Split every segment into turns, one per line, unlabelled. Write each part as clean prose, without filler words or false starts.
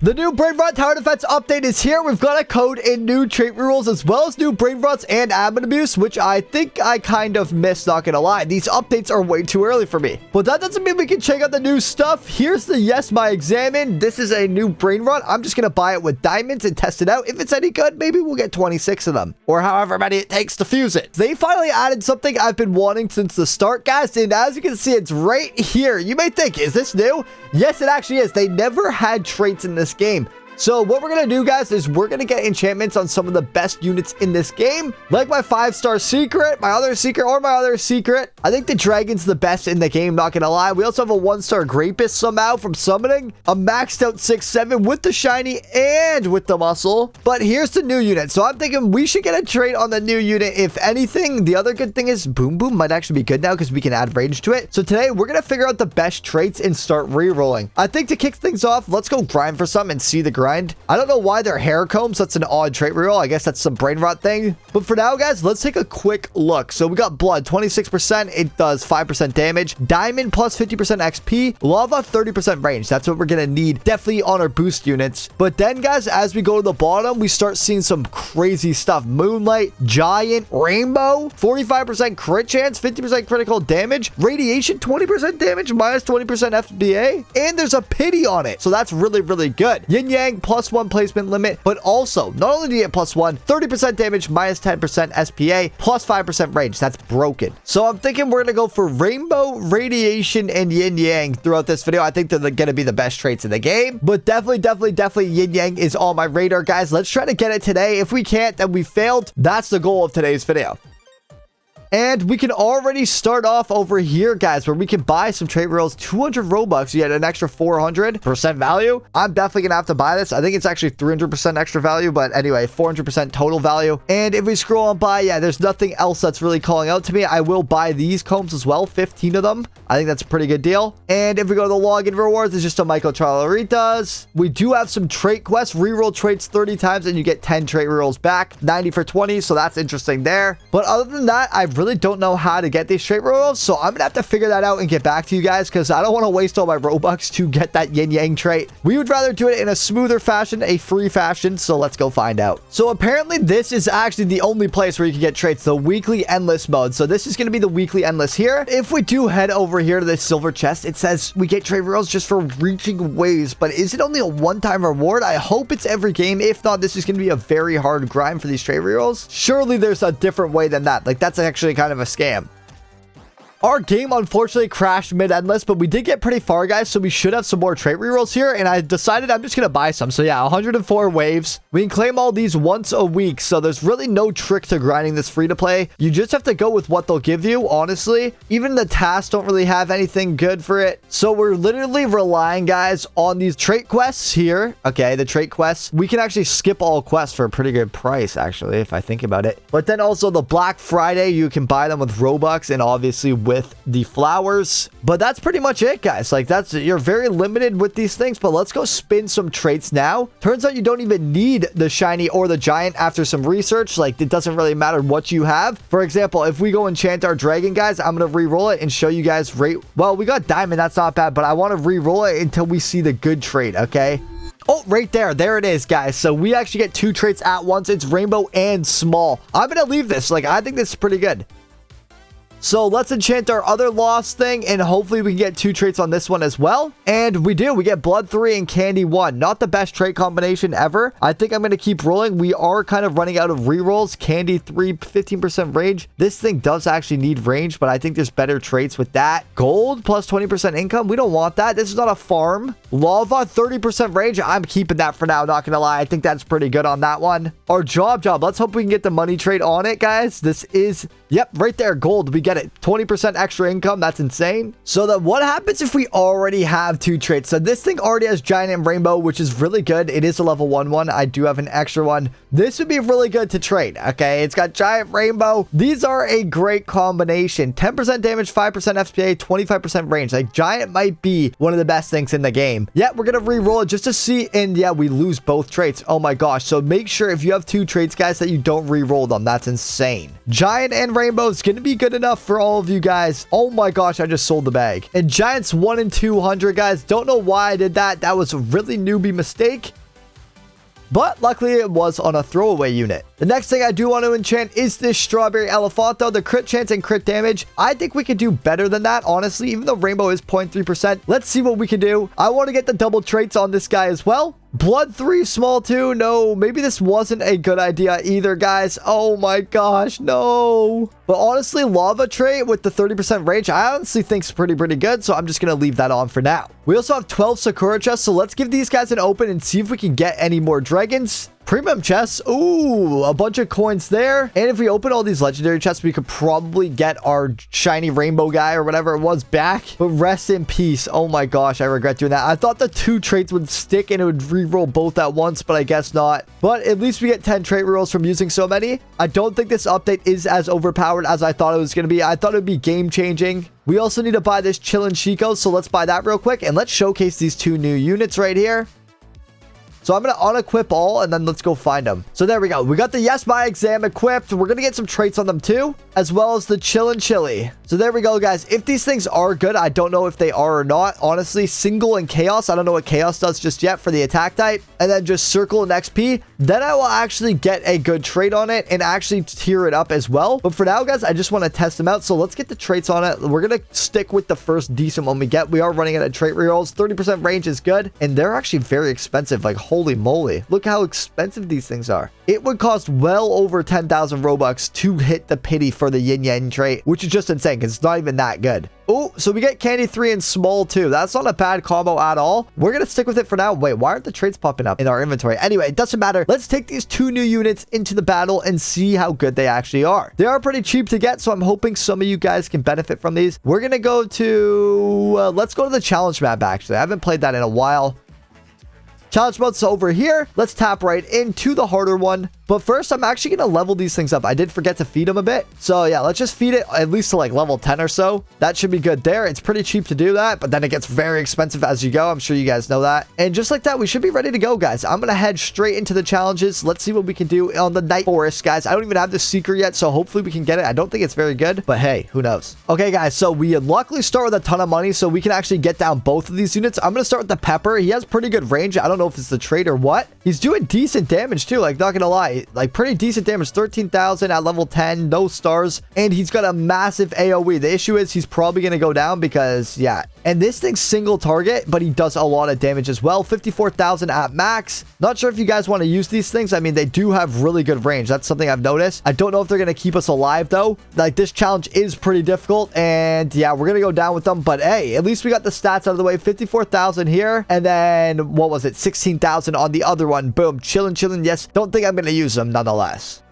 The new Brainrot Tower Defense update is here. We've got a code in new trait rerolls as well as new Brainrots and admin abuse, which I think I kind of missed, not gonna lie. These updates are way too early for me. But that doesn't mean we can check out the new stuff. Here's the Yes My Examine. This is a new Brainrot. I'm just gonna buy it with diamonds and test it out. If it's any good, maybe we'll get 26 of them. Or however many it takes to fuse it. They finally added something I've been wanting since the start, guys. And as you can see, it's right here. You may think, is this new? Yes, it actually is. They never had traits in this game. So what we're going to do, guys, is we're going to get enchantments on some of the best units in this game. Like my 5-star secret, my other secret. I think the dragon's the best in the game, not going to lie. We also have a 1-star Grapus somehow from summoning. A maxed out 6-7 with the shiny and with the muscle. But here's the new unit. So I'm thinking we should get a trait on the new unit. If anything, the other good thing is Boom Boom might actually be good now because we can add range to it. So today we're going to figure out the best traits and start re-rolling. I think to kick things off, let's go grind for some and see the grind. I don't know why they're hair combs. That's an odd trait reroll. I guess that's some brain rot thing. But for now, guys, let's take a quick look. So we got blood, 26%. It does 5% damage. Diamond plus 50% XP. Lava, 30% range. That's what we're going to need definitely on our boost units. But then, guys, as we go to the bottom, we start seeing some crazy stuff. Moonlight, Giant, Rainbow, 45% crit chance, 50% critical damage, Radiation, 20% damage, minus 20% FBA. And there's a pity on it. So that's really, really good. Yin Yang, +1 placement limit, but also not only do you get +1, 30% damage, minus 10% SPA, plus 5% range. That's broken. So I'm thinking we're gonna go for Rainbow, Radiation, and Yin Yang throughout this video. I think they're gonna be the best traits in the game, but definitely Yin Yang is on my radar, guys. Let's try to get it today. If we can't, then we failed. That's the goal of today's video. And we can already start off over here, guys, where we can buy some trait rerolls. 200 Robux, you get an extra 400% value. I'm definitely going to have to buy this. I think it's actually 300% extra value, but anyway, 400% total value. And if we scroll on by, yeah, there's nothing else that's really calling out to me. I will buy these combs as well, 15 of them. I think that's a pretty good deal. And if we go to the login rewards, it's just a Michael Charlaritas. We do have some trait quests. Reroll traits 30 times and you get 10 trait rerolls back. 90 for 20, so that's interesting there. But other than that, I really don't know how to get these trait rerolls, so I'm gonna have to figure that out and get back to you guys because I don't want to waste all my Robux to get that Yin Yang trait. We would rather do it in a smoother fashion, a free fashion, so let's go find out. So apparently this is actually the only place where you can get traits, the weekly endless mode. So this is going to be the weekly endless here. If we do head over here to this silver chest, it says we get trait rerolls just for reaching waves, but is it only a one-time reward? I hope it's every game. If not, this is going to be a very hard grind for these trait rerolls. Surely there's a different way than that. Like, that's actually kind of a scam. Our game unfortunately crashed mid-endless, but we did get pretty far, guys, so we should have some more trait rerolls here, and I decided I'm just going to buy some. So yeah, 104 waves. We can claim all these once a week, so there's really no trick to grinding this free-to-play. You just have to go with what they'll give you, honestly. Even the tasks don't really have anything good for it. So we're literally relying, guys, on these trait quests here. Okay, the trait quests. We can actually skip all quests for a pretty good price, actually, if I think about it. But then also the Black Friday, you can buy them with Robux and obviously with the flowers. But that's pretty much it, guys. Like, you're very limited with these things. But let's go spin some traits now. Turns out you don't even need the shiny or the giant after some research. Like, it doesn't really matter what you have. For example, if we go enchant our dragon, guys, I'm gonna re-roll it and show you guys well, we got diamond, that's not bad, but I want to re-roll it until we see the good trait. Okay, oh, right there it is, guys. So we actually get 2 traits at once. It's rainbow and small. I'm gonna leave this. Like, I think this is pretty good. So let's enchant our other lost thing, and hopefully we can get 2 traits on this one as well. And we do. We get blood 3 and candy 1. Not the best trait combination ever. I think I'm going to keep rolling. We are kind of running out of rerolls. Candy 3, 15% range. This thing does actually need range, but I think there's better traits with that. Gold plus 20% income. We don't want that. This is not a farm. Lava, 30% range. I'm keeping that for now, not going to lie. I think that's pretty good on that one. Our job. Let's hope we can get the money trait on it, guys. This is, yep, right there. Gold. We get it. 20% extra income. That's insane. So then what happens if we already have 2 traits? So this thing already has giant and rainbow, which is really good. It is a level 1 one. I do have an extra one. This would be really good to trade. Okay, it's got giant rainbow. These are a great combination. 10% damage, 5% FPA, 25% range. Like, giant might be one of the best things in the game. game. Yeah, we're gonna re-roll it just to see, and yeah, we lose both traits. Oh my gosh. So make sure if you have 2 traits, guys, that you don't re-roll them. That's insane. Giant and rainbow is gonna be good enough for all of you guys. Oh my gosh, I just sold the bag. And giants 1 in 200, guys. Don't know why I did that. That was a really newbie mistake. But luckily it was on a throwaway unit. The next thing I do want to enchant is this strawberry elephanto. The crit chance and crit damage. I think we could do better than that, honestly, even though rainbow is 0.3%. Let's see what we can do. I want to get the double traits on this guy as well. Blood 3, small 2. No, maybe this wasn't a good idea either, guys. Oh my gosh, no. But honestly, lava trait with the 30% range, I honestly think is pretty good. So I'm just going to leave that on for now. We also have 12 Sakura chests. So let's give these guys an open and see if we can get any more dragons. Premium chests. Ooh, a bunch of coins there. And if we open all these legendary chests, we could probably get our shiny rainbow guy or whatever it was back. But rest in peace. Oh my gosh, I regret doing that. I thought the 2 traits would stick and it would re-roll both at once, but I guess not. But at least we get 10 trait rerolls from using so many. I don't think this update is as overpowered as I thought it was going to be. I thought it would be game changing. We also need to buy this Chillin' Chico, so let's buy that real quick. And let's showcase these 2 new units right here. So I'm going to unequip all and then let's go find them. So there we go. We got the Yes My Exam equipped. We're going to get some traits on them too, as well as the Chillin' Chili. So there we go, guys. If these things are good, I don't know if they are or not. Honestly, single and chaos. I don't know what chaos does just yet for the attack type. And then just circle and XP. Then I will actually get a good trait on it and actually tier it up as well. But for now, guys, I just want to test them out. So let's get the traits on it. We're going to stick with the first decent one we get. We are running out of trait rerolls. 30% range is good. And they're actually very expensive. Like, holy moly. Look how expensive these things are. It would cost well over 10,000 Robux to hit the pity for the Yin Yang Trait, which is just insane because it's not even that good. Oh, so we get candy 3 and small 2. That's not a bad combo at all. We're going to stick with it for now. Wait, why aren't the traits popping up in our inventory? Anyway, it doesn't matter. Let's take these 2 new units into the battle and see how good they actually are. They are pretty cheap to get, so I'm hoping some of you guys can benefit from these. We're going to go to... let's go to the challenge map, actually. I haven't played that in a while. Challenge mode's over here. Let's tap right into the harder one. But first, I'm actually going to level these things up. I did forget to feed them a bit. So yeah, let's just feed it at least to like level 10 or so. That should be good there. It's pretty cheap to do that, but then it gets very expensive as you go. I'm sure you guys know that. And just like that, we should be ready to go, guys. I'm going to head straight into the challenges. Let's see what we can do on the Night Forest, guys. I don't even have the secret yet, so hopefully we can get it. I don't think it's very good, but hey, who knows? Okay, guys, so we luckily start with a ton of money, so we can actually get down both of these units. I'm going to start with the Pepper. He has pretty good range. I don't know if it's the trait or what. He's doing decent damage too, like not gonna lie, like pretty decent damage. 13,000 at level 10, no stars, and he's got a massive AoE. The issue is he's probably gonna go down because yeah, and this thing's single target, but he does a lot of damage as well. 54,000 at max. Not sure if you guys want to use these things. I mean, they do have really good range. That's something I've noticed. I don't know if they're gonna keep us alive though. Like, this challenge is pretty difficult, and yeah, we're gonna go down with them, but hey, at least we got the stats out of the way. 54,000 here, and then what was it, 16,000 on the other one. Boom, chillin'. Yes, don't think I'm gonna use them nonetheless.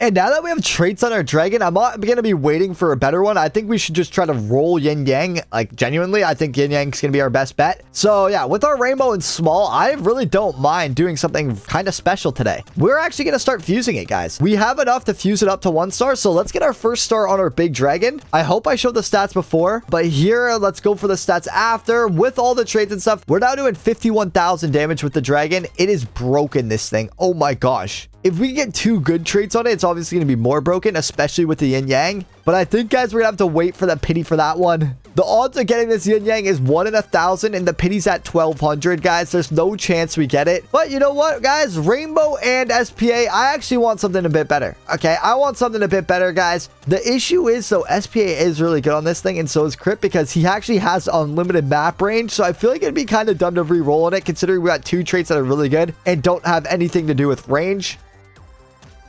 And now that we have traits on our dragon, I'm not going to be waiting for a better one. I think we should just try to roll Yin Yang. Like, genuinely, I think Yin Yang's going to be our best bet. So, yeah, with our rainbow and small, I really don't mind doing something kind of special today. We're actually going to start fusing it, guys. We have enough to fuse it up to 1 star, so let's get our first star on our big dragon. I hope I showed the stats before, but here, let's go for the stats after. With all the traits and stuff, we're now doing 51,000 damage with the dragon. It is broken, this thing. Oh my gosh. If we get 2 good traits on it, it's obviously going to be more broken, especially with the Yin Yang. But I think, guys, we're going to have to wait for the pity for that one. The odds of getting this Yin Yang is 1 in 1,000, and the pity's at 1,200, guys. There's no chance we get it. But you know what, guys? Rainbow and SPA, I actually want something a bit better. Okay, I want something a bit better, guys. The issue is, so SPA is really good on this thing, and so is Crit, because he actually has unlimited map range. So I feel like it'd be kind of dumb to re-roll on it, considering we got 2 traits that are really good and don't have anything to do with range.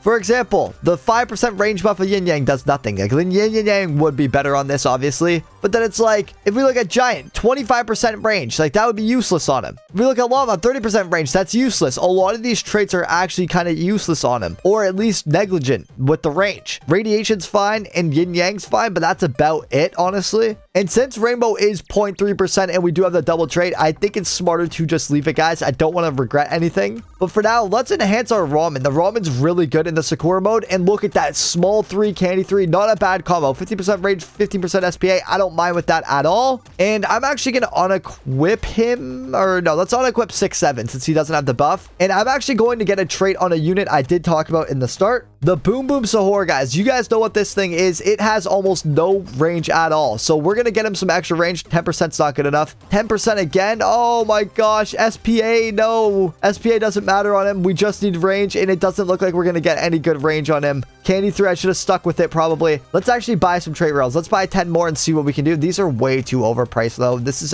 For example, the 5% range buff of Yin Yang does nothing. Like, Yin Yang would be better on this, obviously. But then it's like, if we look at Giant, 25% range, like that would be useless on him. If we look at Llama, 30% range, that's useless. A lot of these traits are actually kind of useless on him, or at least negligent with the range. Radiation's fine and Yin Yang's fine, but that's about it, honestly. And since Rainbow is 0.3% and we do have the double trait, I think it's smarter to just leave it, guys. I don't want to regret anything. But for now, let's enhance our ramen. The ramen's really good, in the Sakura mode. And look at that. Small 3, Candy 3. Not a bad combo. 50% range, 15% SPA. I don't mind with that at all. And I'm actually going to unequip him. Or no, let's unequip 6-7 since he doesn't have the buff. And I'm actually going to get a trait on a unit I did talk about in the start. The Boom Boom Sahur, guys. You guys know what this thing is. It has almost no range at all. So we're going to get him some extra range. 10% is not good enough. 10% again. Oh my gosh. SPA, no. SPA doesn't matter on him. We just need range, and it doesn't look like we're going to get any good range on him. Candy 3, I should have stuck with it probably. Let's actually buy some trait rails. Let's buy 10 more and see what we can do. These are way too overpriced though. This is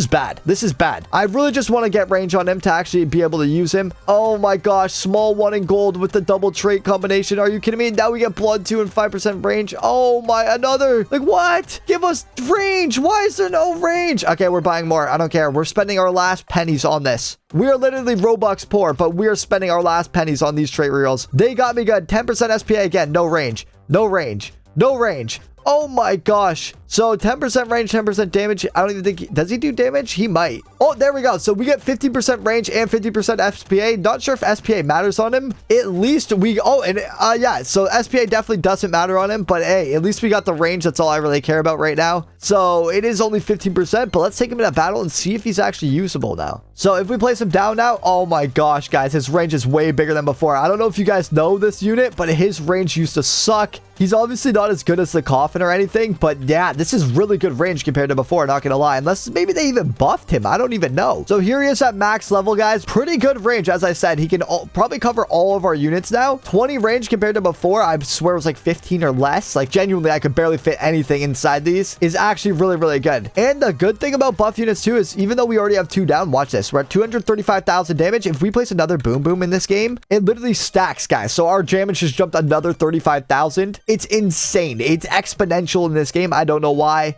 bad. This is bad. I really just want to get range on him to actually be able to use him. Oh my gosh. Small 1 in gold with the double trait combination. Are you kidding me? Now we get blood 2 and 5% range. Oh my, another. Like what? Give us range. Why is there no range? Okay, we're buying more. I don't care. We're spending our last pennies on this. We are literally Robux poor, but we are spending our last pennies on these trait reels. They got me good. 10% SPA again. No range. No range. No range. Oh my gosh. So 10% range, 10% damage. I don't even think does he do damage? He might. Oh, there we go. So we get 50% range and 50% SPA. Not sure if SPA matters on him. At least we, yeah. So SPA definitely doesn't matter on him, but hey, at least we got the range. That's all I really care about right now. So it is only 15%, but let's take him in a battle and see if he's actually usable now. So if we place him down now, oh my gosh, guys, his range is way bigger than before. I don't know if you guys know this unit, but his range used to suck. He's obviously not as good as the coffin or anything, but yeah, this is really good range compared to before, not gonna lie. Unless maybe they even buffed him. I don't even know. So here he is at max level, guys. Pretty good range. As I said, he can probably cover all of our units now. 20 range compared to before. I swear it was like 15 or less. Like genuinely, I could barely fit anything inside these. Is actually really, really good. And the good thing about buff units too is even though we already have 2 down, watch this. We're at 235,000 damage. If we place another Boom Boom in this game, it literally stacks, guys. So our damage just jumped another 35,000. It's insane. It's exponential in this game. I don't know why.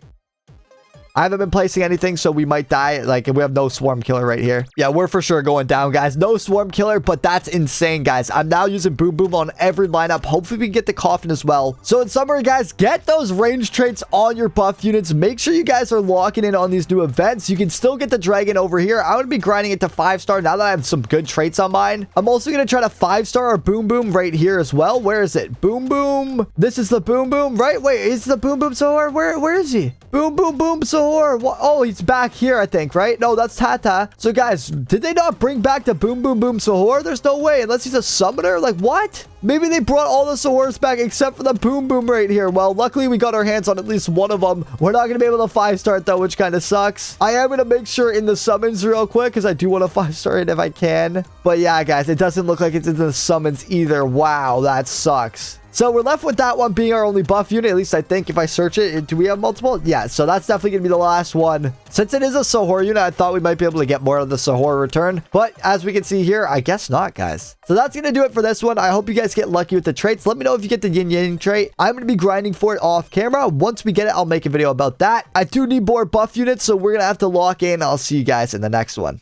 I haven't been placing anything, so we might die. Like, we have no swarm killer right here. Yeah, we're for sure going down, guys. No swarm killer, but that's insane, guys. I'm now using Boom Boom on every lineup. Hopefully, we can get the coffin as well. So, in summary, guys, get those range traits on your buff units. Make sure you guys are locking in on these new events. You can still get the dragon over here. I'm going to be grinding it to 5-star now that I have some good traits on mine. I'm also going to try to 5-star our Boom Boom right here as well. Where is it? Boom Boom. This is the Boom Boom, right? Wait, is the Boom Boom Sahur? Where is he? Boom Boom Boom Sahur. Oh, he's back here, I think, right? No, that's Tata. So, guys, did they not bring back the Boom Boom Boom Sahur? There's no way, unless he's a summoner. Like, what? Maybe they brought all the Sahurs back except for the Boom Boom right here. Well, luckily, we got our hands on at least one of them. We're not going to be able to 5-star it, though, which kind of sucks. I am going to make sure in the summons real quick, because I do want to 5-star it if I can. But, yeah, guys, it doesn't look like it's in the summons either. Wow, that sucks. So we're left with that one being our only buff unit. At least I think if I search it, do we have multiple? Yeah, so that's definitely going to be the last one. Since it is a Sahur unit, I thought we might be able to get more of the Sahur return. But as we can see here, I guess not, guys. So that's going to do it for this one. I hope you guys get lucky with the traits. Let me know if you get the Yin Yang Trait. I'm going to be grinding for it off camera. Once we get it, I'll make a video about that. I do need more buff units, so we're going to have to lock in. I'll see you guys in the next one.